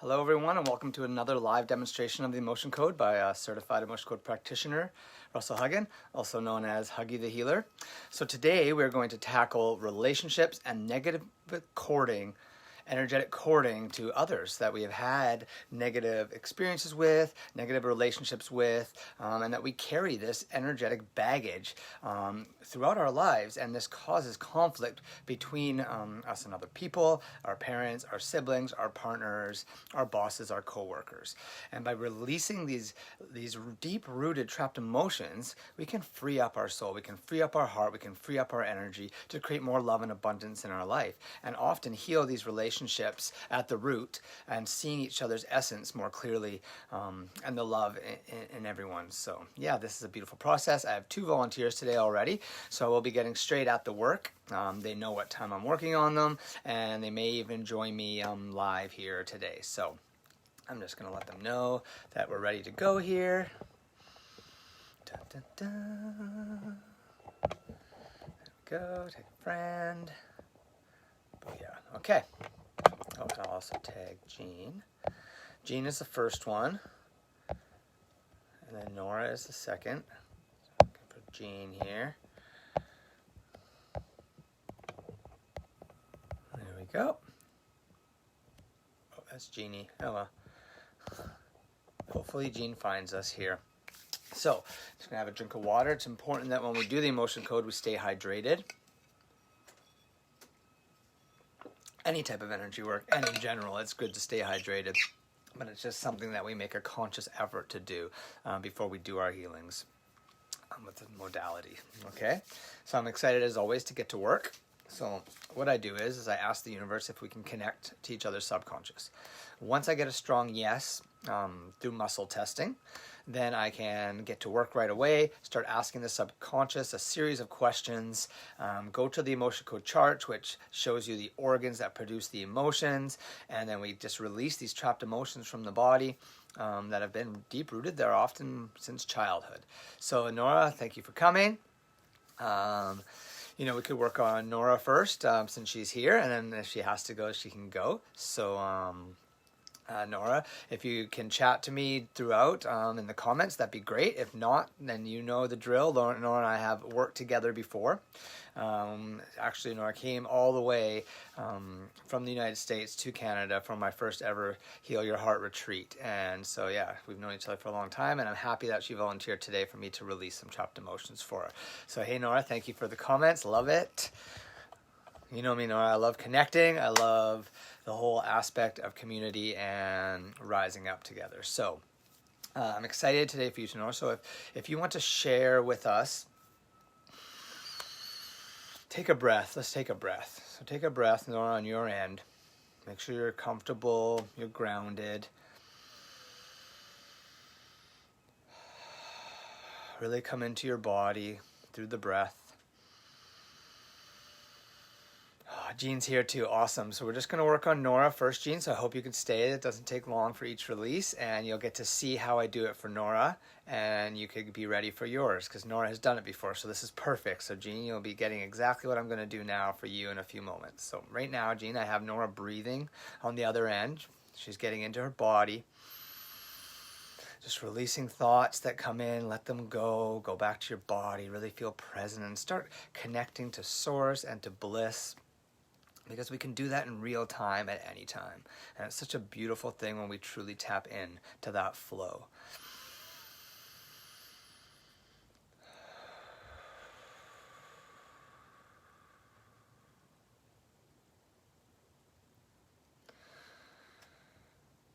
Hello everyone, and welcome to another live demonstration of the emotion code by a certified emotion code practitioner, Russell Huggy, also known as Huggy the Healer. So today we're going to tackle relationships and negative coding, energetic coding to others that we have had negative experiences with, negative relationships with, and that we carry this energetic baggage throughout our lives, and this causes conflict between us and other people, our parents, our siblings, our partners, our bosses, our co-workers. And by releasing these deep-rooted trapped emotions, we can free up our soul, we can free up our heart, we can free up our energy to create more love and abundance in our life, and often heal these relationships at the root and seeing each other's essence more clearly, and the love in everyone. So yeah, this is a beautiful process. I have 2 volunteers today already, so we'll be getting straight at the work. They know what time I'm working on them, and they may even join me live here today. So I'm just going to let them know that we're ready to go here. Dun, dun, dun. There we go. Take a friend. But yeah, okay. Oh, I'll also tag Jean. Jean is the first one, and then Nora is the second. So I'm going to put Jean here. There we go. Oh, that's Jeannie. Oh well. Hopefully Jean finds us here. So, just going to have a drink of water. It's important that when we do the emotion code, we stay hydrated. Any type of energy work, and in general, it's good to stay hydrated, but it's just something that we make a conscious effort to do before we do our healings with the modality. Okay, so I'm excited as always to get to work. So what I do is I ask the universe if we can connect to each other's subconscious. Once I get a strong yes through muscle testing, then I can get to work right away, start asking the subconscious a series of questions, go to the emotion code chart, which shows you the organs that produce the emotions, and then we just release these trapped emotions from the body that have been deep-rooted. They're often since childhood. So Nora, thank you for coming. You know, we could work on Nora first since she's here, and then if she has to go, she can go. So Nora, if you can chat to me throughout in the comments, that'd be great. If not, then you know the drill. Nora and I have worked together before. Actually, Nora came all the way from the United States to Canada for my first ever Heal Your Heart retreat. And so, yeah, we've known each other for a long time, and I'm happy that she volunteered today for me to release some trapped emotions for her. So, hey, Nora, thank you for the comments. Love it. You know me, Nora. I love connecting. I love the whole aspect of community and rising up together. So I'm excited today for you to know. So if you want to share with us, take a breath. Let's take a breath. So take a breath, Nora, on your end. Make sure you're comfortable, you're grounded. Really come into your body through the breath. Jean's here too. Awesome. So we're just going to work on Nora first, Jean. So I hope you can stay. It doesn't take long for each release, and you'll get to see how I do it for Nora, and you could be ready for yours because Nora has done it before. So this is perfect. So Jean, you'll be getting exactly what I'm going to do now for you in a few moments. So right now, Jean, I have Nora breathing on the other end. She's getting into her body. Just releasing thoughts that come in, let them go. Go back to your body. Really feel present and start connecting to source and to bliss, because we can do that in real time at any time. And it's such a beautiful thing when we truly tap in to that flow.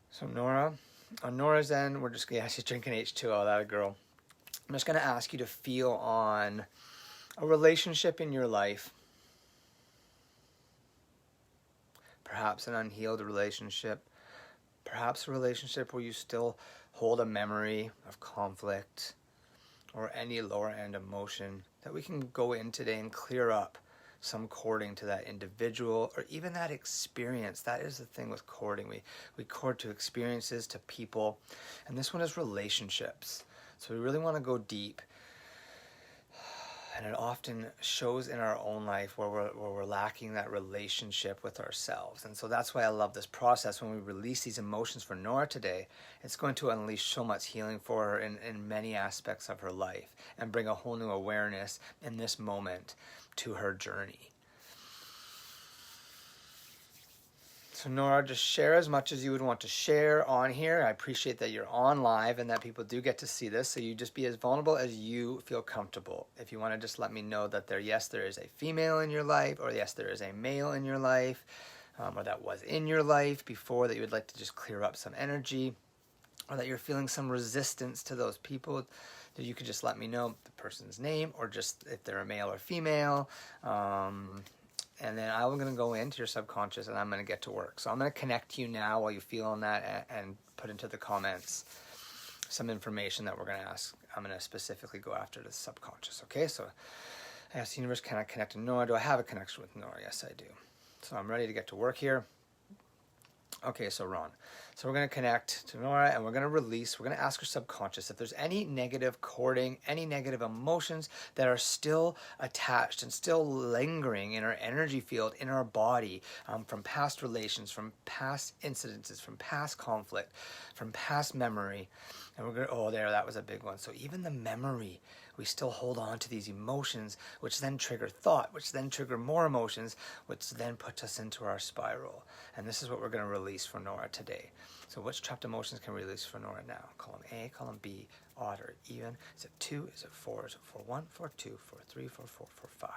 So Nora, on Nora's end, we're just, yeah, she's drinking H2O, that a girl. I'm just gonna ask you to feel on a relationship in your life. Perhaps an unhealed relationship, perhaps a relationship where you still hold a memory of conflict or any lower end emotion that we can go in today and clear up some cording to that individual or even that experience. That is the thing with cording. We cord to experiences, to people, and this one is relationships. So we really want to go deep And it often shows in our own life where we're lacking that relationship with ourselves. And so that's why I love this process. When we release these emotions for Nora today, it's going to unleash so much healing for her in many aspects of her life and bring a whole new awareness in this moment to her journey. So Nora, just share as much as you would want to share on here. I appreciate that you're on live and that people do get to see this. So you just be as vulnerable as you feel comfortable. If you want to just let me know that there is a female in your life, or yes, there is a male in your life, or that was in your life before, that you would like to just clear up some energy, or that you're feeling some resistance to those people, that you could just let me know the person's name, or just if they're a male or female. And then I'm going to go into your subconscious and I'm going to get to work. So I'm going to connect you now while you feel on that, and put into the comments some information that we're going to ask. I'm going to specifically go after the subconscious. Okay, so I asked the universe, can I connect to Nora? Do I have a connection with Nora? Yes, I do. So I'm ready to get to work here. Okay, so Ron. So we're going to connect to Nora and we're going to release. We're going to ask her subconscious if there's any negative cording, any negative emotions that are still attached and still lingering in our energy field, in our body, from past relations, from past incidences, from past conflict, from past memory. And we're going to, that was a big one. So even the memory, we still hold on to these emotions, which then trigger thought, which then trigger more emotions, which then puts us into our spiral. And this is what we're going to release for Nora today. So which trapped emotions can we release for Nora now? Column A, column B, odd or even. Is it 2? Is it 4? Is it 4, 1, 4, 2, 4, 3, 4, 4, 4, 5?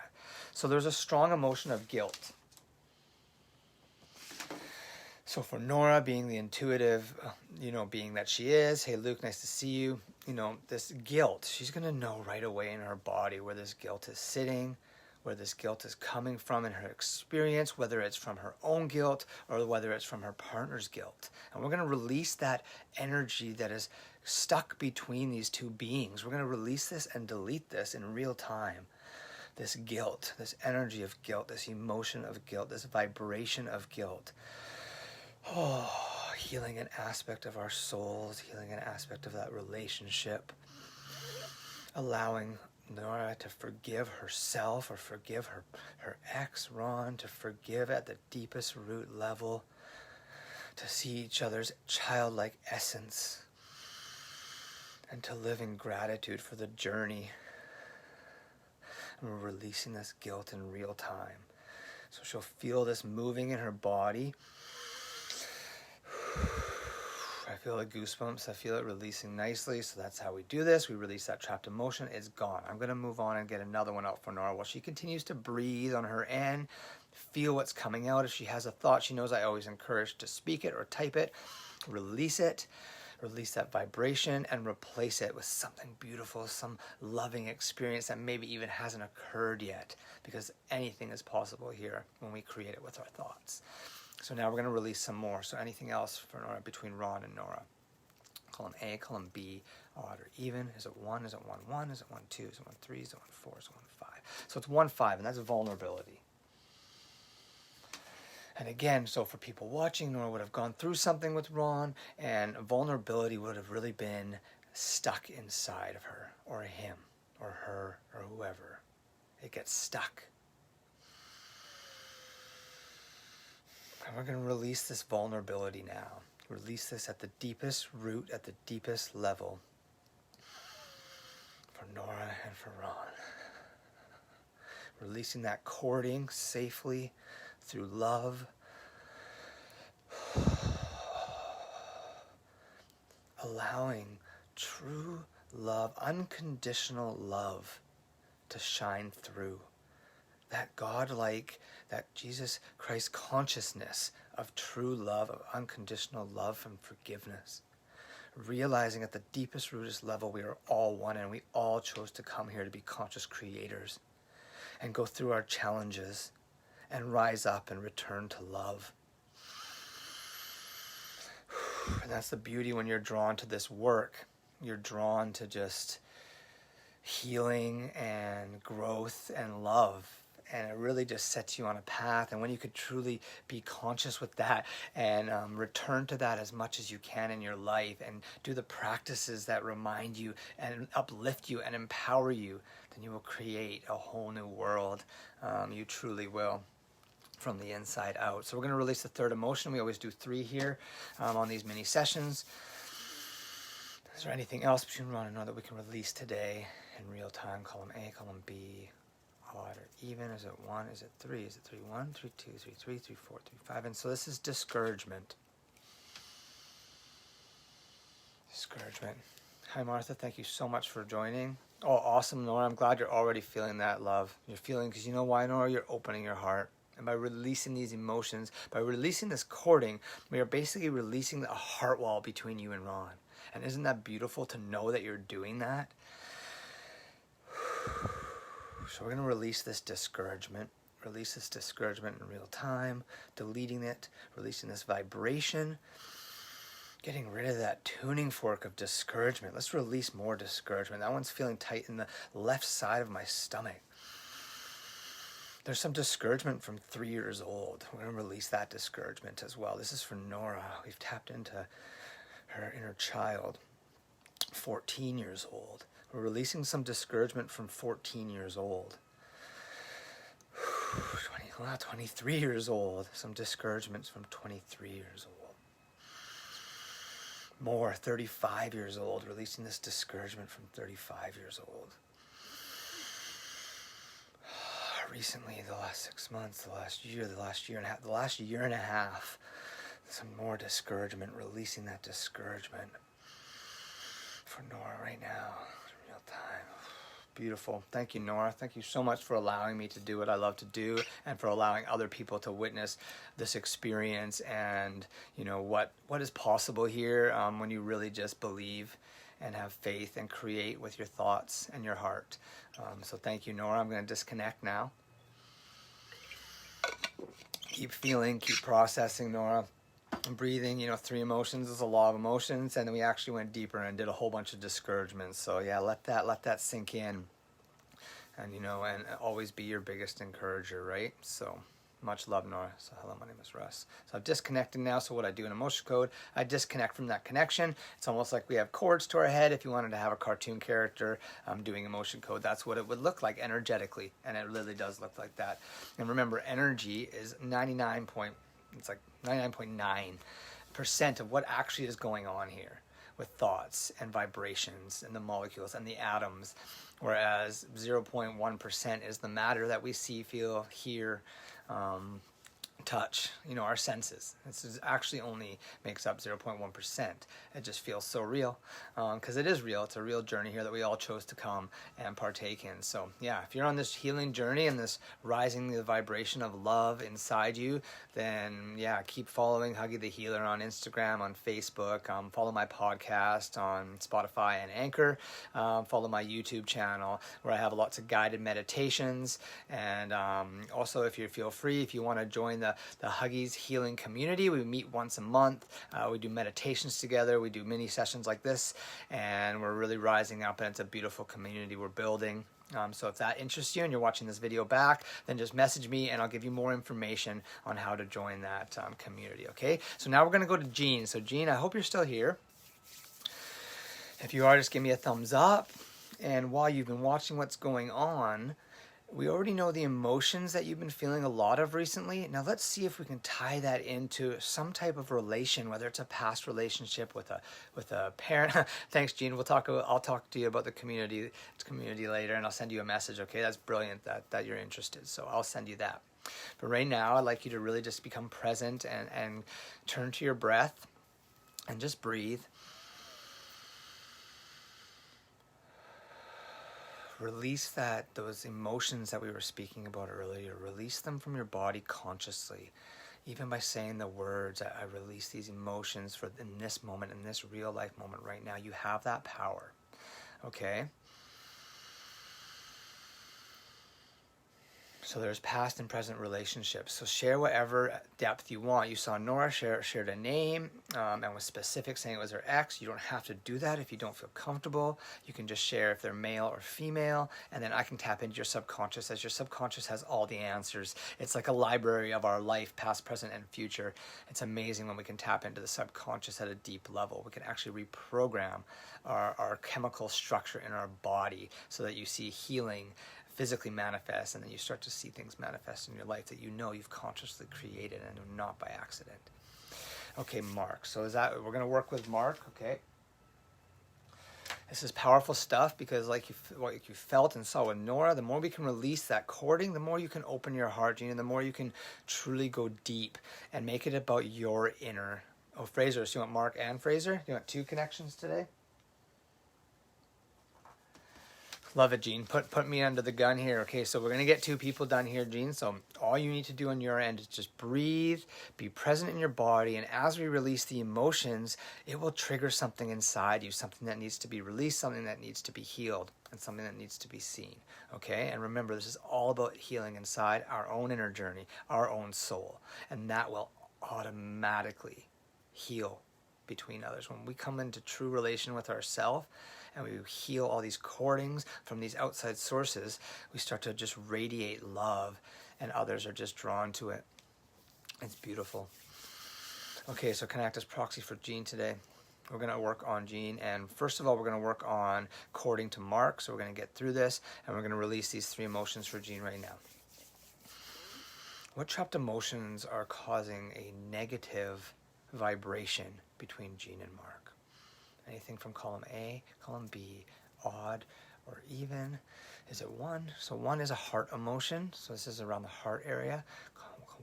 So there's a strong emotion of guilt. So for Nora, being the intuitive, being that she is, hey Luke, nice to see you. This guilt, she's going to know right away in her body where this guilt is sitting, where this guilt is coming from in her experience, whether it's from her own guilt or whether it's from her partner's guilt. And we're going to release that energy that is stuck between these two beings. We're going to release this and delete this in real time. This guilt, this energy of guilt, this emotion of guilt, this vibration of guilt. Healing an aspect of our souls, healing an aspect of that relationship, allowing Nora to forgive herself or forgive her ex, Ron, to forgive at the deepest root level, to see each other's childlike essence, and to live in gratitude for the journey. And we're releasing this guilt in real time. So she'll feel this moving in her body. I feel the goosebumps. I feel it releasing nicely. So that's how we do this. We release that trapped emotion. It's gone. I'm going to move on and get another one out for Nora while she continues to breathe on her end. Feel what's coming out. If she has a thought, she knows I always encourage to speak it or type it. Release it. Release that vibration and replace it with something beautiful, some loving experience that maybe even hasn't occurred yet, because anything is possible here when we create it with our thoughts. So now we're going to release some more. So anything else for Nora between Ron and Nora? Column A, column B, odd or even. Is it 1? Is it 1, 1? Is it 1, 2? Is it 1, 3? Is it 1, 4? Is it 1, 5? So it's 1, 5, and that's vulnerability. And again, so for people watching, Nora would have gone through something with Ron, and vulnerability would have really been stuck inside of her, or him, or her, or whoever. It gets stuck. And we're going to release this vulnerability now. Release this at the deepest root, at the deepest level, for Nora and for Ron. Releasing that cording safely through love. Allowing true love, unconditional love, to shine through. That God-like, that Jesus Christ consciousness of true love, of unconditional love and forgiveness. Realizing at the deepest, rootest level we are all one, and we all chose to come here to be conscious creators and go through our challenges and rise up and return to love. And that's the beauty when you're drawn to this work. You're drawn to just healing and growth and love. and it really just sets you on a path. And when you could truly be conscious with that and return to that as much as you can in your life, and do the practices that remind you and uplift you and empower you, then you will create a whole new world. You truly will, from the inside out. So we're going to release the third emotion. We always do 3 here on these mini sessions. Is there anything else between 1 and another that we can release today in real time? Column A, column B, odd or even? Is it 1? Is it 3? Is it 3, 1, 3, 2, 3, 3, 3, 4, 3, 5? And so this is discouragement. Discouragement. Hi, Martha. Thank you so much for joining. Oh, awesome, Nora. I'm glad you're already feeling that love. You're feeling, because you know why, Nora? You're opening your heart. And by releasing these emotions, by releasing this cording, we are basically releasing a heart wall between you and Ron. And isn't that beautiful to know that you're doing that? So we're going to release this discouragement. Release this discouragement in real time. Deleting it. Releasing this vibration. Getting rid of that tuning fork of discouragement. Let's release more discouragement. That one's feeling tight in the left side of my stomach. There's some discouragement from 3 years old. We're going to release that discouragement as well. This is for Nora. We've tapped into her inner child, 14 years old. We're releasing some discouragement from 14 years old. 23 years old. Some discouragements from 23 years old. More, 35 years old. Releasing this discouragement from 35 years old. Recently, the last 6 months, the last year and a half, some more discouragement, releasing that discouragement for Nora right now, in real time. Beautiful. Thank you, Nora. Thank you so much for allowing me to do what I love to do, and for allowing other people to witness this experience, and you know what is possible here when you really just believe and have faith and create with your thoughts and your heart. So thank you, Nora. I'm going to disconnect now. Keep feeling, keep processing, Nora. Breathing, 3 emotions is a law of emotions, and then we actually went deeper and did a whole bunch of discouragements. So yeah, let that sink in, and and always be your biggest encourager, right? So much love, Nora. So hello, my name is Russ. So I've disconnected now. So what I do in emotion code, I disconnect from that connection. It's almost like we have cords to our head. If you wanted to have a cartoon character doing emotion code, that's what it would look like energetically, and it really does look like that. And remember, energy is 99.9% of what actually is going on here with thoughts and vibrations and the molecules and the atoms, whereas 0.1% is the matter that we see, feel, hear, touch, our senses. This is actually only makes up 0.1%. It just feels so real, because it is real. It's a real journey here that we all chose to come and partake in. So yeah, if you're on this healing journey and this rising the vibration of love inside you, then yeah, keep following Huggy the Healer on Instagram, on Facebook, follow my podcast on Spotify and Anchor, follow my YouTube channel where I have lots of guided meditations, and also if you feel free, if you want to join the Huggy's healing community, we meet once a month. We do meditations together. We do mini sessions like this, and we're really rising up, and it's a beautiful community we're building. So if that interests you and you're watching this video back, then just message me and I'll give you more information on how to join that community, okay? So now we're going to go to Jean. So Jean, I hope you're still here. If you are, just give me a thumbs up. And while you've been watching what's going on, we already know the emotions that you've been feeling a lot of recently. Now let's see if we can tie that into some type of relation, whether it's a past relationship with a parent. Thanks, Jean. I'll talk to you about the community later, and I'll send you a message. Okay, that's brilliant that you're interested. So I'll send you that. But right now, I'd like you to really just become present and turn to your breath and just breathe. Release those emotions that we were speaking about earlier. Release them from your body consciously. Even by saying the words, I release these emotions in this moment, in this real life moment right now. You have that power. Okay? So there's past and present relationships. So share whatever depth you want. You saw Nora shared a name and was specific, saying it was her ex. You don't have to do that if you don't feel comfortable. You can just share if they're male or female, and then I can tap into your subconscious, as your subconscious has all the answers. It's like a library of our life, past, present, and future. It's amazing when we can tap into the subconscious at a deep level. We can actually reprogram our chemical structure in our body so that you see healing physically manifest, and then you start to see things manifest in your life that you know you've consciously created and not by accident. Okay, Mark. So we're going to work with Mark, okay? This is powerful stuff because like you felt and saw with Nora, the more we can release that cording, the more you can open your heart, Gene, and the more you can truly go deep and make it about your inner. Oh, Fraser, so you want Mark and Fraser? You want two connections today? Love it, Gene. Put me under the gun here. Okay, so we're going to get two people done here, Gene. So all you need to do on your end is just breathe, be present in your body, and as we release the emotions, it will trigger something inside you, something that needs to be released, something that needs to be healed, and something that needs to be seen. Okay, and remember, this is all about healing inside our own inner journey, our own soul, and that will automatically heal between others. When we come into true relation with ourselves, and we heal all these cordings from these outside sources, we start to just radiate love, and others are just drawn to it. It's beautiful. Okay, so can I act as proxy for Gene today? We're going to work on Gene, and first of all, we're going to work on cording to Mark, so we're going to get through this, and we're going to release these three emotions for Gene right now. What trapped emotions are causing a negative vibration between Gene and Mark? Anything from column A, column B, odd, or even. Is it one? So one is a heart emotion. So this is around the heart area.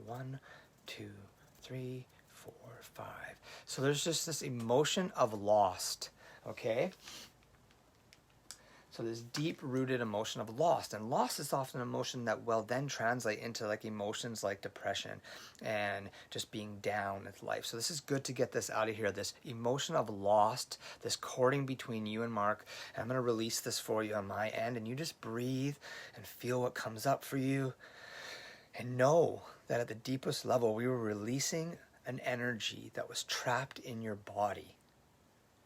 1, 2, 3, 4, 5. So there's just this emotion of lost, okay? So this deep-rooted emotion of lost. And loss is often an emotion that will then translate into like emotions like depression and just being down with life. So this is good to get this out of here, this emotion of lost, this cording between you and Mark. And I'm going to release this for you on my end. And you just breathe and feel what comes up for you. And know that at the deepest level, we were releasing an energy that was trapped in your body.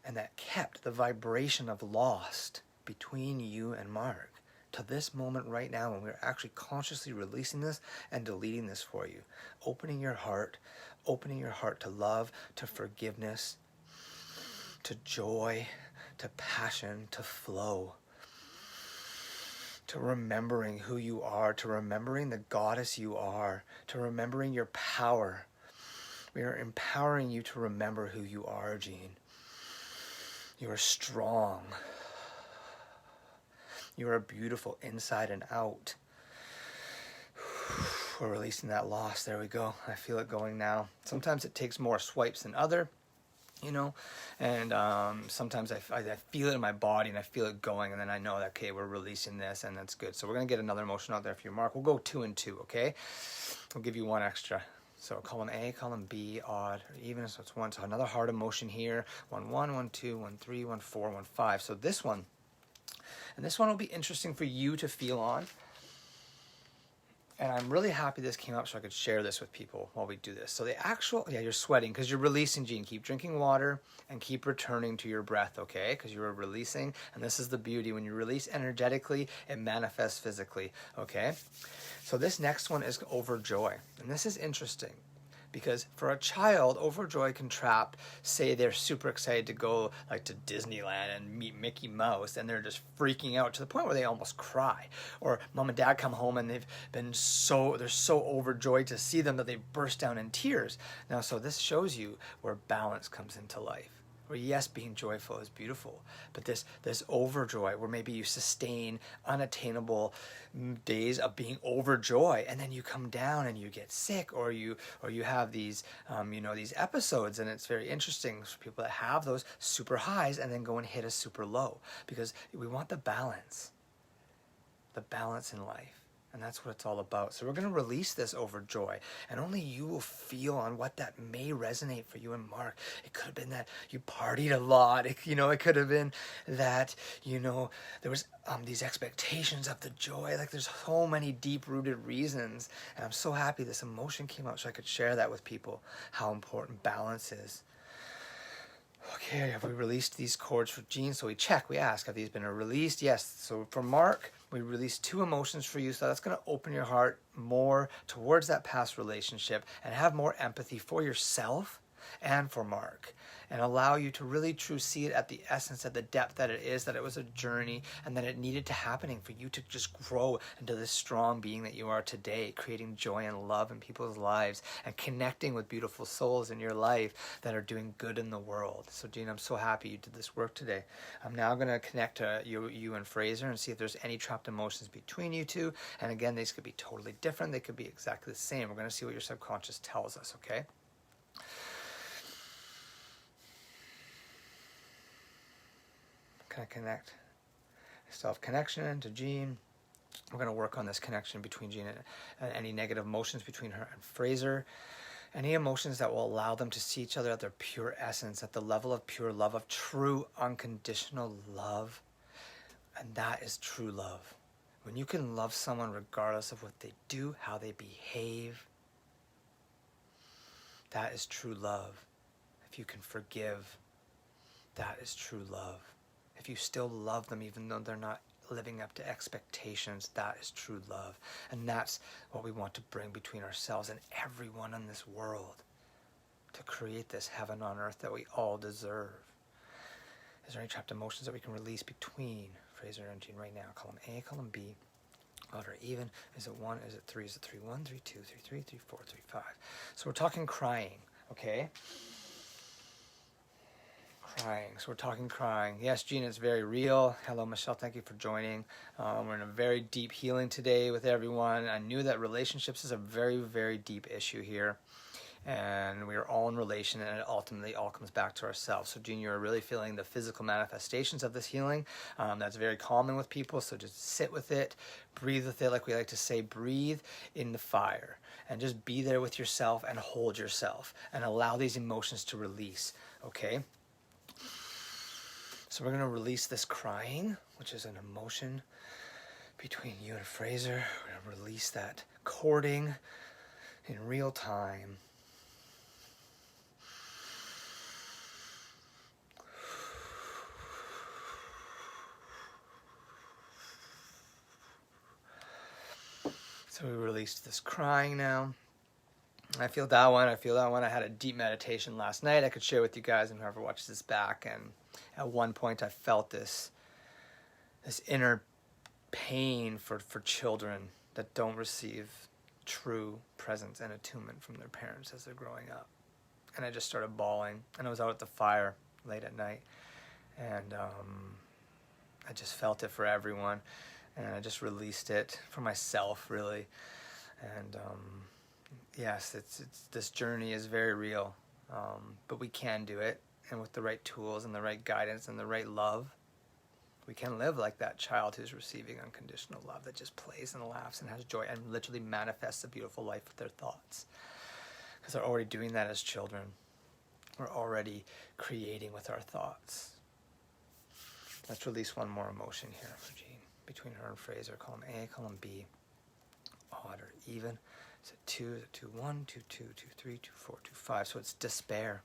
And that kept the vibration of lost between you and Mark to this moment right now, when we're actually consciously releasing this and deleting this for you. Opening your heart to love, to forgiveness, to joy, to passion, to flow, to remembering who you are, to remembering the goddess you are, to remembering your power. We are empowering you to remember who you are, Gene. You are strong. You are beautiful inside and out. We're releasing that loss. There we go. I feel it going now. Sometimes it takes more swipes than other, you know, and sometimes I feel it in my body and I feel it going, and then I know that, okay, we're releasing this, and that's good. So we're going to get another emotion out there for you, Mark. We'll go 2 and 2, okay? We'll give you one extra. So column A, column B, odd, or even, so it's 1. So another hard emotion here. 1, 1, 1, 2, 1, 3, 1, 4, 1, 5. So this one, and this one will be interesting for you to feel on. And I'm really happy this came up so I could share this with people while we do this. So the actual, yeah, you're sweating because you're releasing, Gene. Keep drinking water and keep returning to your breath, okay? Because you are releasing, and this is the beauty. When you release energetically, it manifests physically, okay? So this next one is Overjoy. And this is interesting, because for a child, Overjoy can trap, say they're super excited to go like to Disneyland and meet Mickey Mouse, and they're just freaking out to the point where they almost cry. Or mom and dad come home and they're so overjoyed to see them that they burst down in tears. Now, so this shows you where balance comes into life. Where yes, being joyful is beautiful, but this overjoy, where maybe you sustain unattainable days of being overjoy, and then you come down and you get sick, or you have these these episodes, and it's very interesting for people that have those super highs and then go and hit a super low, because we want the balance in life. And that's what it's all about. So we're going to release this overjoy. And only you will feel on what that may resonate for you and Mark. It could have been that you partied a lot. It could have been that, there was these expectations of the joy. Like there's so many deep-rooted reasons. And I'm so happy this emotion came out so I could share that with people, how important balance is. Okay, have we released these chords for Jean? So we ask, have these been released? Yes. So for Mark, we released 2 emotions for you. So that's going to open your heart more towards that past relationship and have more empathy for yourself and for Mark, and allow you to really truly see it at the essence, at the depth that it is, that it was a journey and that it needed to happening for you to just grow into this strong being that you are today, creating joy and love in people's lives and connecting with beautiful souls in your life that are doing good in the world. So Jean, I'm so happy you did this work today. I'm now going to connect to you and Fraser and see if there's any trapped emotions between you two. And again, these could be totally different. They could be exactly the same. We're going to see what your subconscious tells us, okay? Connect self-connection to Jean. We're going to work on this connection between Jean and any negative emotions between her and Fraser. Any emotions that will allow them to see each other at their pure essence, at the level of pure love, of true unconditional love. And that is true love. When you can love someone regardless of what they do, how they behave, that is true love. If you can forgive, that is true love. If you still love them even though they're not living up to expectations, that is true love. And that's what we want to bring between ourselves and everyone in this world, to create this heaven on earth that we all deserve. Is there any trapped emotions that we can release between Fraser and Jean right now? Column A, column B, odd or even. Is it 1? Is it 3? Is it 3, 1, 3, 2, 3, 3, 3, 4, 3, 5? So we're talking crying, okay? Crying. So we're talking crying. Yes, Jean, it's very real. Hello, Michelle. Thank you for joining. We're in a very deep healing today with everyone. I knew that relationships is a very, very deep issue here. And we are all in relation, and it ultimately all comes back to ourselves. So, Jean, you're really feeling the physical manifestations of this healing. That's very common with people. So just sit with it, breathe with it. Like we like to say, breathe in the fire. And just be there with yourself and hold yourself. And allow these emotions to release. Okay? So we're going to release this crying, which is an emotion between you and Fraser. We're going to release that courting in real time. So we released this crying now. I feel that one. I had a deep meditation last night I could share with you guys and whoever watches this back. And at one point I felt this inner pain for children that don't receive true presence and attunement from their parents as they're growing up. And I just started bawling. And I was out at the fire late at night. And I just felt it for everyone. And I just released it for myself, really. And yes, it's this journey is very real, but we can do it, and with the right tools and the right guidance and the right love, we can live like that child who's receiving unconditional love, that just plays and laughs and has joy and literally manifests a beautiful life with their thoughts, because they're already doing that as children. We're already creating with our thoughts. Let's release one more emotion here for Jean, between her and Fraser. Column A, column B, odd or even. Is it 2? Is it 2, 1, 2, 2, 2, 3, 2, 4, 2, 5? So it's despair.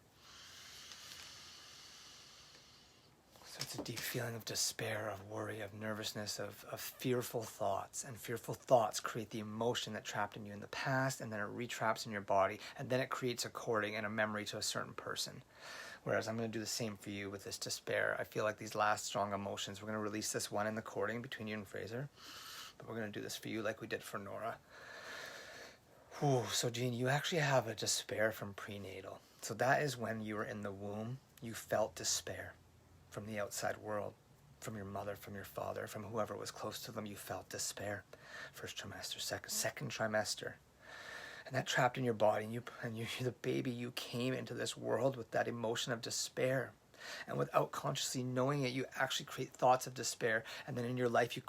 So it's a deep feeling of despair, of worry, of nervousness, of fearful thoughts. And fearful thoughts create the emotion that trapped in you in the past, and then it retraps in your body, and then it creates a cording and a memory to a certain person. Whereas I'm going to do the same for you with this despair. I feel like these last strong emotions, we're going to release this one in the cording between you and Fraser. But we're going to do this for you like we did for Nora. Ooh, so Jean, you actually have a despair from prenatal. So that is when you were in the womb, you felt despair from the outside world, from your mother, from your father, from whoever was close to them. You felt despair. First trimester, second trimester. And that trapped in your body, and you're the baby, you came into this world with that emotion of despair. And without consciously knowing it, you actually create thoughts of despair. And then in your life, you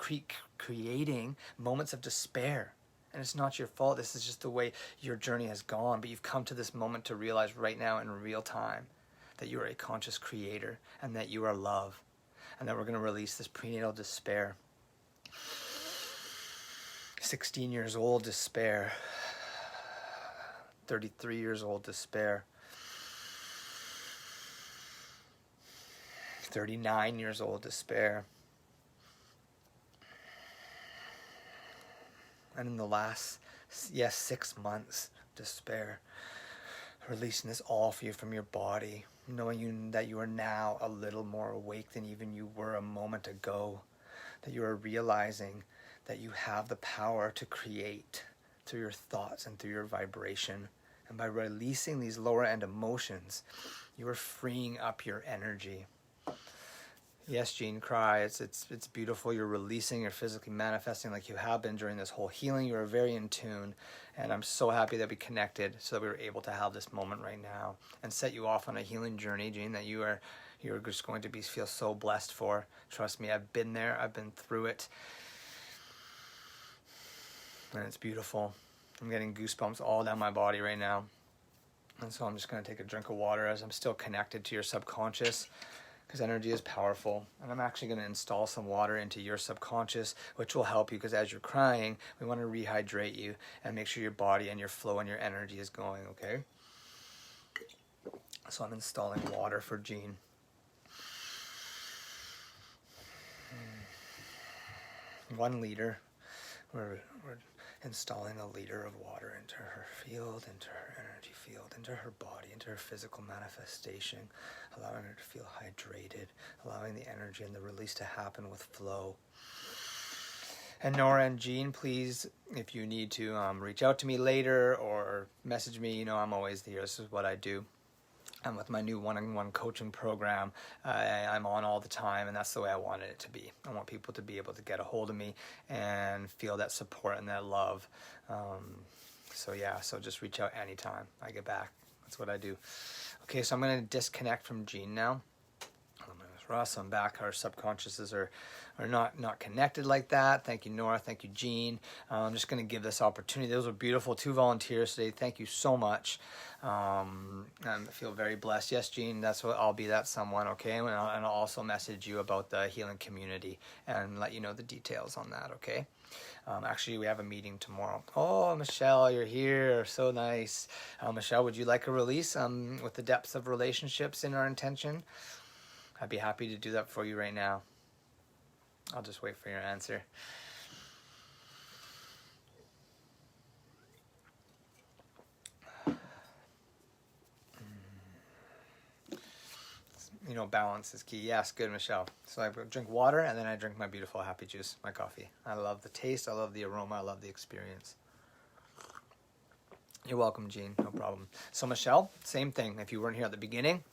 creating moments of despair. And it's not your fault. This is just the way your journey has gone. But you've come to this moment to realize right now in real time that you are a conscious creator and that you are love. And that we're going to release this prenatal despair. 16 years old, despair. 33 years old, despair. 39 years old, despair. And in the last, 6 months, despair. Releasing this all for you from your body, knowing that you are now a little more awake than even you were a moment ago, that you are realizing that you have the power to create through your thoughts and through your vibration. And by releasing these lower end emotions, you are freeing up your energy. Yes, Jean, cry. It's beautiful. You're releasing, you're physically manifesting like you have been during this whole healing. You are very in tune. And I'm so happy that we connected so that we were able to have this moment right now and set you off on a healing journey, Jean, that you're just going to feel so blessed for. Trust me, I've been there. I've been through it. And it's beautiful. I'm getting goosebumps all down my body right now. And so I'm just going to take a drink of water as I'm still connected to your subconscious, because energy is powerful. And I'm actually going to install some water into your subconscious, which will help you, because as you're crying, we want to rehydrate you and make sure your body and your flow and your energy is going, okay? So I'm installing water for Jean. One liter. We're installing a liter of water into her field, into her energy field, into her body, into her physical manifestation, allowing her to feel hydrated, allowing the energy and the release to happen with flow. And Nora and Jean, please, if you need to reach out to me later or message me, I'm always here. This is what I do. And with my new one-on-one coaching program, I'm on all the time, and that's the way I wanted it to be. I want people to be able to get a hold of me and feel that support and that love. So just reach out anytime I get back. That's what I do. Okay, so I'm going to disconnect from Jean now. Russ, I'm back. Our subconsciouses are not connected like that. Thank you, Nora. Thank you, Jean. I'm just going to give this opportunity. Those were beautiful. 2 volunteers today. Thank you so much. I feel very blessed. Yes, Jean, that's what I'll be, that someone, okay? And I'll also message you about the healing community and let you know the details on that, okay? Actually, we have a meeting tomorrow. Oh, Michelle, you're here. So nice. Michelle, would you like a release with the depths of relationships in our intention? I'd be happy to do that for you right now. I'll just wait for your answer. Balance is key. Yes, good, Michelle. So I drink water and then I drink my beautiful happy juice, my coffee. I love the taste, I love the aroma, I love the experience. You're welcome, Jean, no problem. So Michelle, same thing. If you weren't here at the beginning,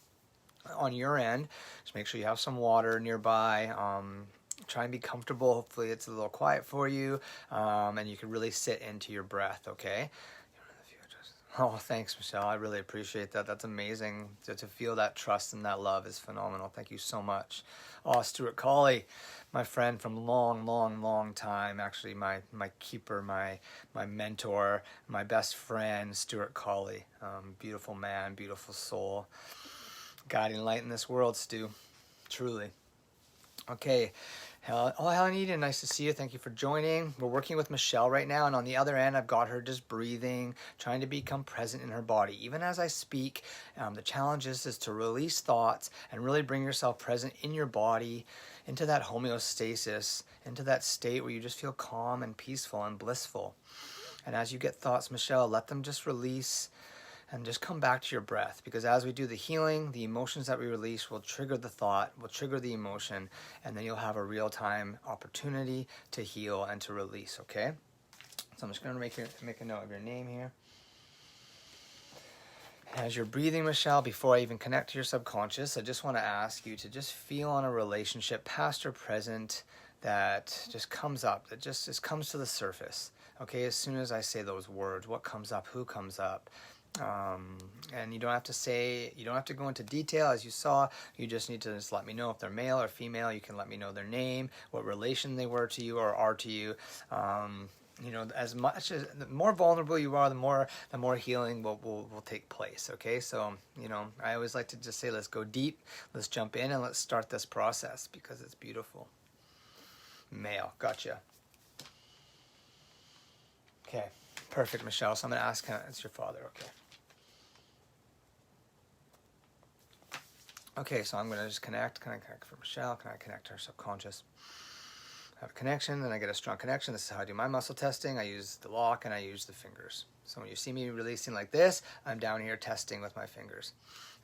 on your end, just make sure you have some water nearby. Try and be comfortable. Hopefully it's a little quiet for you, and you can really sit into your breath, okay? Oh, thanks, Michelle. I really appreciate that. That's amazing. To feel that trust and that love is phenomenal. Thank you so much. Oh, Stuart Colley, my friend from long time. Actually, my keeper, my mentor, my best friend, Stuart Colley. Beautiful man, beautiful soul. Guiding light in this world, Stu. Truly. Okay. Helen Eden, nice to see you. Thank you for joining. We're working with Michelle right now, and on the other end, I've got her just breathing, trying to become present in her body. Even as I speak, the challenge is to release thoughts and really bring yourself present in your body, into that homeostasis, into that state where you just feel calm and peaceful and blissful. And as you get thoughts, Michelle, let them just release. And just come back to your breath, because as we do the healing, the emotions that we release will trigger the thought, will trigger the emotion, and then you'll have a real-time opportunity to heal and to release, okay? So I'm just going to make a note of your name here. As you're breathing, Michelle, before I even connect to your subconscious, I just want to ask you to just feel on a relationship, past or present, that just comes up, that just comes to the surface, okay? As soon as I say those words, what comes up, who comes up? And you don't have to go into detail as you saw. You just need to just let me know if they're male or female. You can let me know their name, what relation they were to you or are to you. As much as the more vulnerable you are, the more healing will take place. Okay, so I always like to just say, let's go deep, let's jump in, and let's start this process because it's beautiful. Male, gotcha. Okay, perfect, Michelle. So I'm gonna ask, it's your father, okay? Okay, so I'm gonna just connect. Can I connect for Michelle? Can I connect to her subconscious? Have a connection, then I get a strong connection. This is how I do my muscle testing. I use the lock and I use the fingers. So when you see me releasing like this, I'm down here testing with my fingers.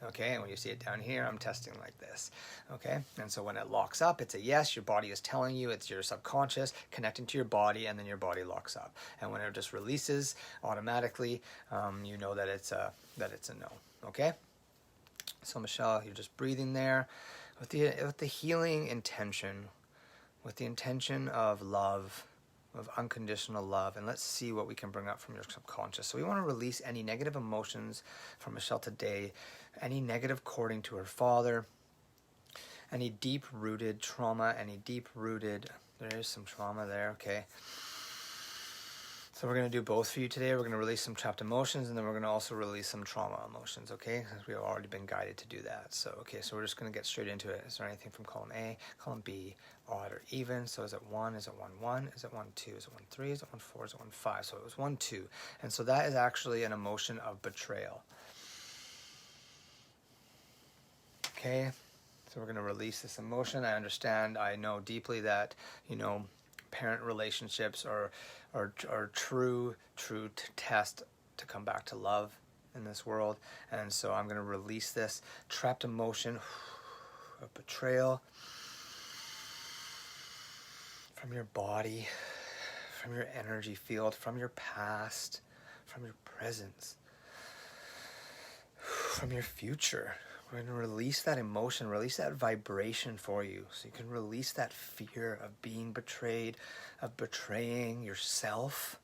Okay, and when you see it down here, I'm testing like this. Okay, and so when it locks up, it's a yes. Your body is telling you, it's your subconscious connecting to your body, and then your body locks up. And when it just releases automatically, you know that it's a no. Okay, so Michelle, you're just breathing there with the healing intention. With the intention of love, of unconditional love. And let's see what we can bring up from your subconscious. So we want to release any negative emotions from Michelle today, any negative cording to her father, any deep-rooted trauma, there is some trauma there, okay. So we're going to do both for you today. We're going to release some trapped emotions, and then we're going to also release some trauma emotions, okay? Because we've already been guided to do that. So, okay, so we're just going to get straight into it. Is there anything from column A, column B, odd or even? So is it 1? Is it 1, 1? Is it 1, 2? Is it 1, 3? Is it 1, 4? Is it 1, 5? So it was 1, 2. And so that is actually an emotion of betrayal. Okay, so we're going to release this emotion. I know deeply that, parent relationships are true test to come back to love in this world. And so I'm going to release this trapped emotion of betrayal from your body, from your energy field, from your past, from your presence, from your future. We're going to release that emotion, release that vibration for you, so you can release that fear of being betrayed, of betraying yourself,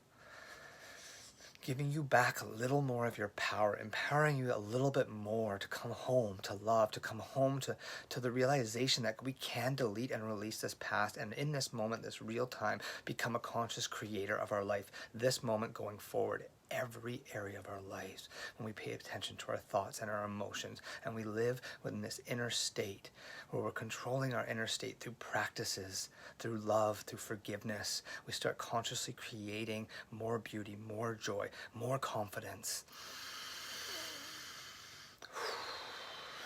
giving you back a little more of your power, empowering you a little bit more to come home to love, to come home to the realization that we can delete and release this past, and in this moment, this real time, become a conscious creator of our life, this moment going forward. Every area of our lives, when we pay attention to our thoughts and our emotions, and we live within this inner state where we're controlling our inner state through practices, through love, through forgiveness, we start consciously creating more beauty, more joy, more confidence.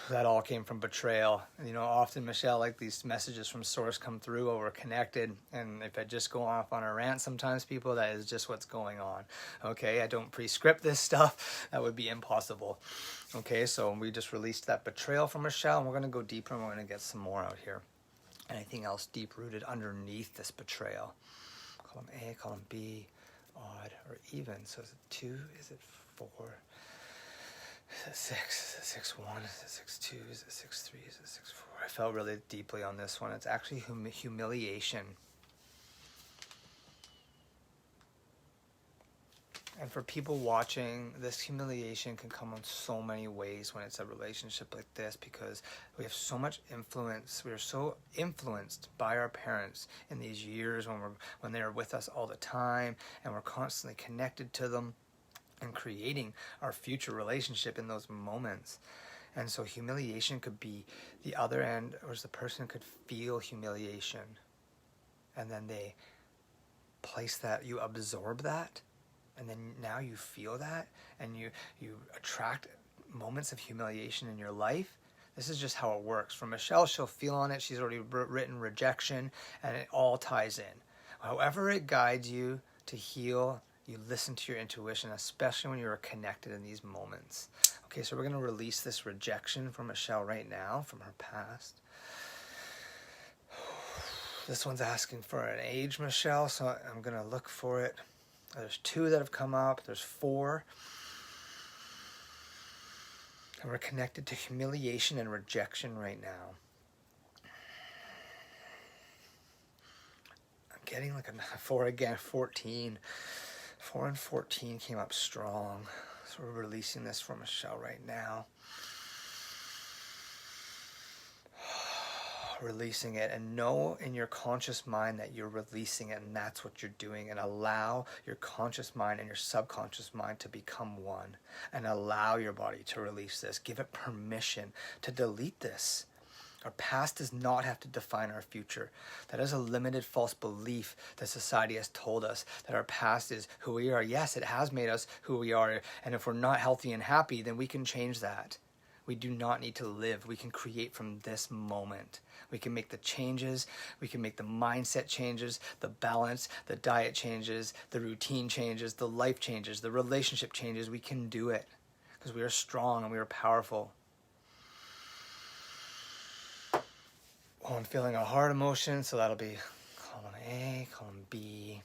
That all came from betrayal. Often, Michelle, like these messages from Source come through while we're connected, and if I just go off on a rant, sometimes people, that is just what's going on. Okay, I don't pre-script this stuff. That would be impossible. Okay, so we just released that betrayal from Michelle, and we're going to go deeper, and we're going to get some more out here. Anything else deep-rooted underneath this betrayal? Column A, column B, odd or even. So is it 2? Is it 4? Is it 6? Is it 6, 1? Is it 6, 2? Is it 6, 3? Is it 6, 4? I felt really deeply on this one. It's actually humiliation. And for people watching, this humiliation can come in so many ways when it's a relationship like this, because we have so much influence. We are so influenced by our parents in these years when they're with us all the time, and we're constantly connected to them and creating our future relationship in those moments. And so humiliation could be the other end, or the person could feel humiliation, and then they place that, you absorb that, and then now you feel that, and you attract moments of humiliation in your life. This is just how it works. For Michelle, she'll feel on it. She's already written rejection, and it all ties in. However it guides you to heal, you listen to your intuition, especially when you're connected in these moments. Okay, so we're going to release this rejection from Michelle right now, from her past. This one's asking for an age, Michelle, so I'm going to look for it. There's 2 that have come up. There's 4. And we're connected to humiliation and rejection right now. I'm getting like a 4 again, 14. 4 and 14 came up strong. So So we're releasing this for Michelle right now. Releasing it, and know in your conscious mind that you're releasing it, and that's what you're doing. And allow your conscious mind and your subconscious mind to become one, and allow your body to release this. Give it permission to delete this. Our past does not have to define our future. That is a limited false belief that society has told us, that our past is who we are. Yes, it has made us who we are, and if we're not healthy and happy, then we can change that. We do not need to live. We can create from this moment. We can make the changes. We can make the mindset changes, the balance, the diet changes, the routine changes, the life changes, the relationship changes. We can do it because we are strong and we are powerful. Oh, I'm feeling a heart emotion, so that'll be column A, column B,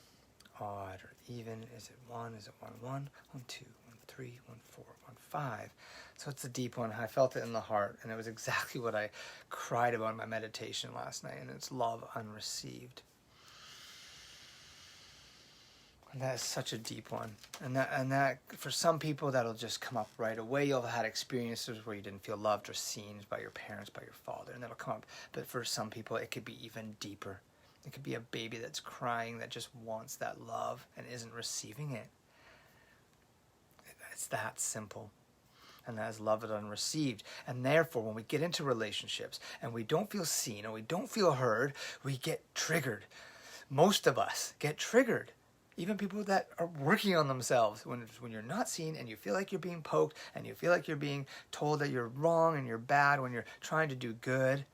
odd or even. Is it 1? Is it 1, 1? 1, 2, 1, 3, 1, 4, 1, 5. So it's a deep one. I felt it in the heart, and it was exactly what I cried about in my meditation last night, and it's love unreceived. And that is such a deep one. And that for some people, that'll just come up right away. You'll have had experiences where you didn't feel loved or seen by your parents, by your father, and that'll come up. But for some people, it could be even deeper. It could be a baby that's crying, that just wants that love and isn't receiving it. It's that simple. And that is love unreceived. And therefore, when we get into relationships and we don't feel seen or we don't feel heard, we get triggered. Most of us get triggered. Even people that are working on themselves. When you're not seen and you feel like you're being poked and you feel like you're being told that you're wrong and you're bad when you're trying to do good.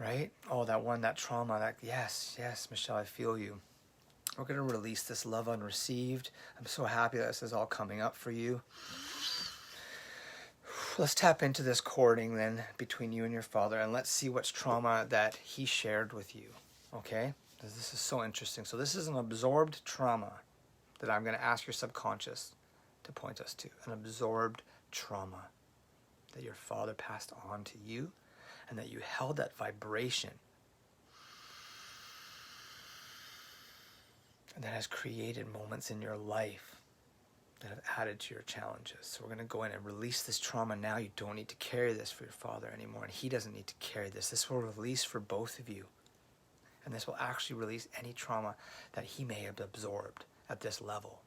Right? Oh, that trauma. Yes, Michelle, I feel you. We're going to release this love unreceived. I'm so happy that this is all coming up for you. Let's tap into this cording then between you and your father, and let's see what's trauma that he shared with you. Okay? This is so interesting. So this is an absorbed trauma that I'm going to ask your subconscious to point us to. An absorbed trauma that your father passed on to you, and that you held that vibration. And that has created moments in your life that have added to your challenges. So we're going to go in and release this trauma now. You don't need to carry this for your father anymore, and he doesn't need to carry this. This will release for both of you. And this will actually release any trauma that he may have absorbed at this level.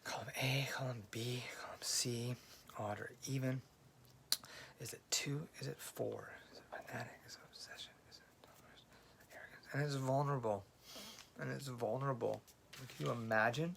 Column A, column B, column C, odd or even. Is it 2? Is it 4? Is it fanatic? Is it obsession? Is it arrogance? And it's vulnerable. And it's vulnerable. Can you imagine?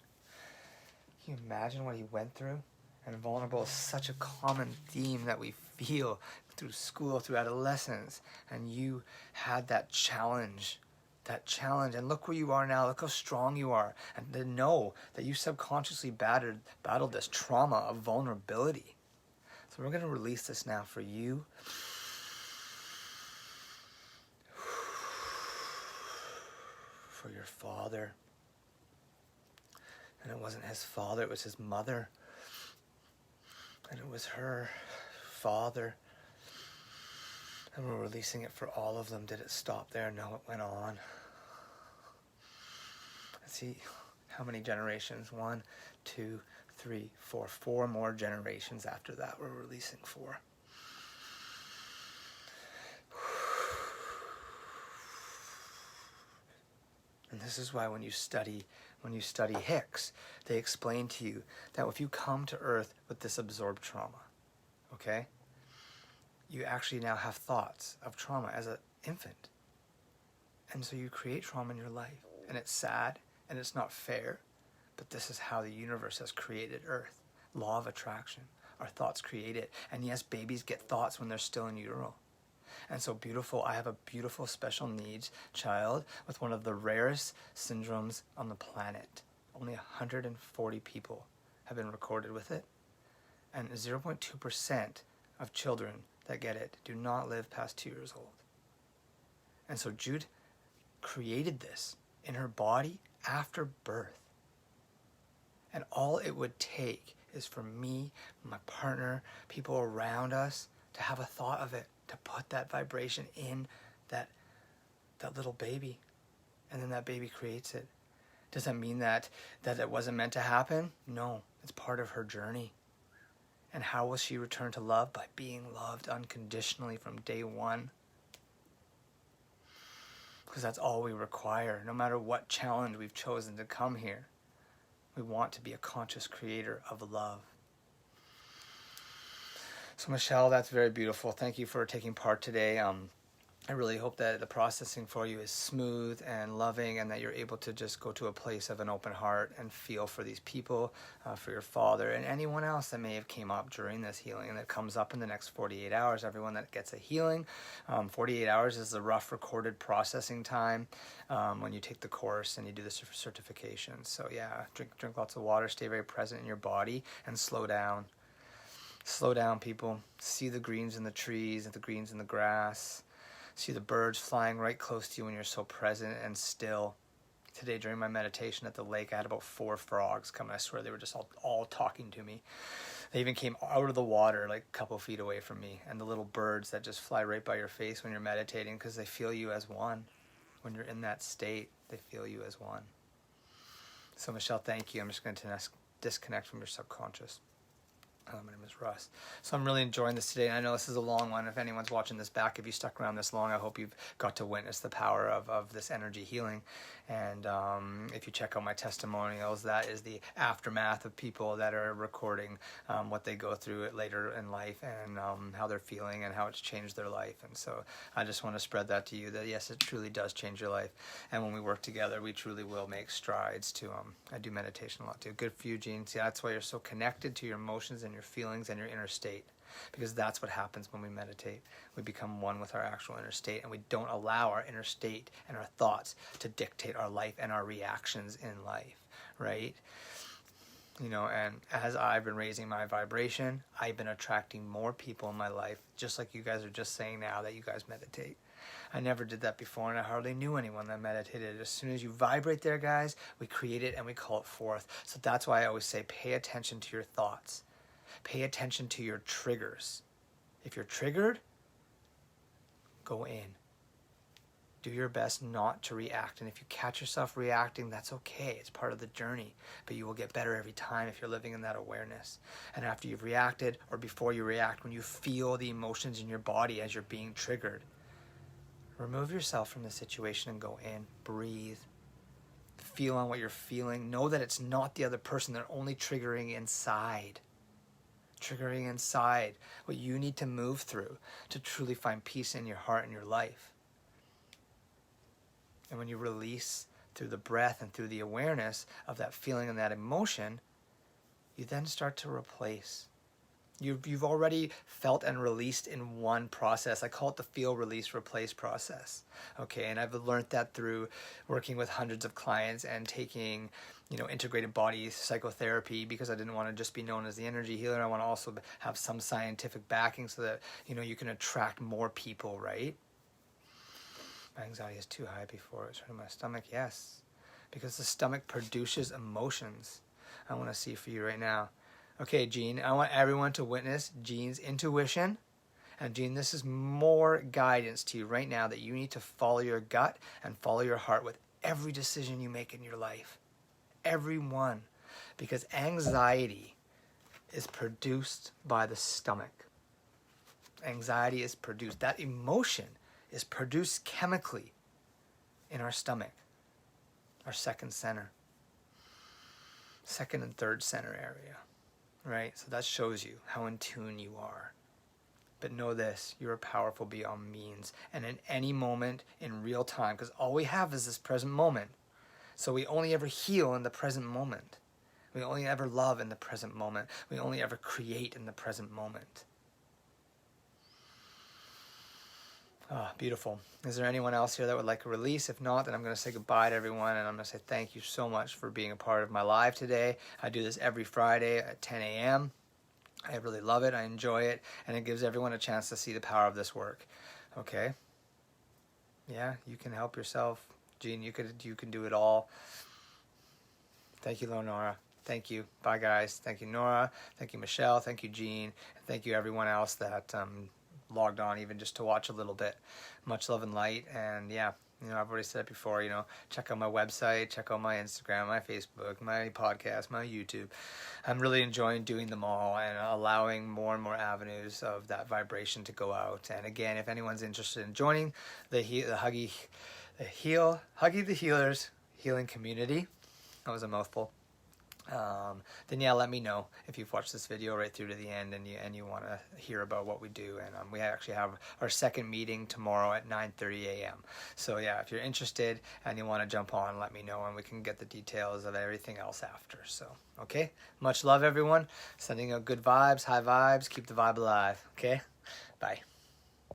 Can you imagine what he went through? And vulnerable is such a common theme that we feel through school, through adolescence. And you had that challenge. And look where you are now. Look how strong you are. And to know that you subconsciously battled this trauma of vulnerability. So we're going to release this now for you. For your father. And it wasn't his father, it was his mother. And it was her father. And we're releasing it for all of them. Did it stop there? No, it went on. Let's see how many generations. 1, 2, 3, 4. 4 more generations after that we're releasing for. And this is why when you study Hicks, they explain to you that if you come to Earth with this absorbed trauma, okay, you actually now have thoughts of trauma as an infant. And so you create trauma in your life. And it's sad, and it's not fair, but this is how the universe has created Earth. Law of attraction. Our thoughts create it. And yes, babies get thoughts when they're still in utero. And so beautiful, I have a beautiful special needs child with one of the rarest syndromes on the planet. Only 140 people have been recorded with it. And 0.2% of children that get it do not live past 2 years old. And so Jude created this in her body after birth. And all it would take is for me, my partner, people around us to have a thought of it, to put that vibration in that little baby. And then that baby creates it. Does that mean that it wasn't meant to happen? No, it's part of her journey. And how will she return to love? By being loved unconditionally from day one. Because that's all we require, no matter what challenge we've chosen to come here. We want to be a conscious creator of love. So Michelle, that's very beautiful. Thank you for taking part today. I really hope that the processing for you is smooth and loving, and that you're able to just go to a place of an open heart and feel for these people, for your father, and anyone else that may have came up during this healing and that comes up in the next 48 hours. Everyone that gets a healing, 48 hours is the rough recorded processing time when you take the course and you do the certification. So yeah, drink lots of water, stay very present in your body, and slow down. Slow down, people. See the greens in the trees and the greens in the grass. See the birds flying right close to you when you're so present and still. Today during my meditation at the lake, I had about 4 frogs come. I swear they were just all talking to me. They even came out of the water like a couple feet away from me. And the little birds that just fly right by your face when you're meditating, because they feel you as one. When you're in that state, they feel you as one. So Michelle, thank you. I'm just going to disconnect from your subconscious. My name is Russ. So I'm really enjoying this today. And I know this is a long one. If anyone's watching this back, if you stuck around this long, I hope you've got to witness the power of this energy healing. And if you check out my testimonials, that is the aftermath of people that are recording what they go through later in life, and how they're feeling and how it's changed their life. And so I just want to spread that to you, that yes, it truly does change your life. And when we work together, we truly will make strides to, I do meditation a lot too. Good for you, Gene. See, that's why you're so connected to your emotions and your feelings and your inner state, because that's what happens when we meditate. We become one with our actual inner state, and we don't allow our inner state and our thoughts to dictate our life and our reactions in life, right? You know, and as I've been raising my vibration, I've been attracting more people in my life, just like you guys are just saying now that you guys meditate. I never did that before, and I hardly knew anyone that meditated. As soon as you vibrate there, guys, we create it and we call it forth. So that's why I always say pay attention to your thoughts. Pay attention to your triggers. If you're triggered, go in. Do your best not to react. And if you catch yourself reacting, that's okay. It's part of the journey. But you will get better every time if you're living in that awareness. And after you've reacted, or before you react, when you feel the emotions in your body as you're being triggered, remove yourself from the situation and go in. Breathe. Feel on what you're feeling. Know that it's not the other person. They're only triggering inside. Triggering inside what you need to move through to truly find peace in your heart and your life. And when you release through the breath and through the awareness of that feeling and that emotion, you then start to replace. You've already felt and released in one process. I call it the feel, release, replace process. Okay, and I've learned that through working with hundreds of clients and taking, integrated body psychotherapy, because I didn't want to just be known as the energy healer. I want to also have some scientific backing so that, you can attract more people, right? My anxiety is too high before it's hurting my stomach. Yes, because the stomach produces emotions. I want to see for you right now. Okay, Gene, I want everyone to witness Gene's intuition. And Gene, this is more guidance to you right now, that you need to follow your gut and follow your heart with every decision you make in your life. Every one. Because anxiety is produced by the stomach. Anxiety is produced. That emotion is produced chemically in our stomach, our second center, second and third center area. Right? So that shows you how in tune you are. But know this, you are powerful beyond means. And in any moment, in real time, because all we have is this present moment. So we only ever heal in the present moment. We only ever love in the present moment. We only ever create in the present moment. Oh, beautiful. Is there anyone else here that would like a release? If not, then I'm going to say goodbye to everyone, and I'm going to say thank you so much for being a part of my live today. I do this every Friday at 10 a.m. I really love it. I enjoy it, and it gives everyone a chance to see the power of this work. Okay? Yeah, you can help yourself. Gene, you can do it all. Thank you, Leonora. Thank you. Bye, guys. Thank you, Nora. Thank you, Michelle. Thank you, Gene. And thank you, everyone else that logged on even just to watch a little bit. Much love and light, and yeah, I've already said it before, check out my website, check out my Instagram, my Facebook, my podcast, my YouTube. I'm really enjoying doing them all and allowing more and more avenues of that vibration to go out. And again, if anyone's interested in joining the Huggy the Healer's healing community, that was a mouthful. Then let me know if you've watched this video right through to the end and you want to hear about what we do. And we actually have our second meeting tomorrow at 9:30 a.m. So if you're interested and you want to jump on, let me know and we can get the details of everything else after. So, okay, much love everyone. Sending out good vibes, high vibes, keep the vibe alive. Okay, bye.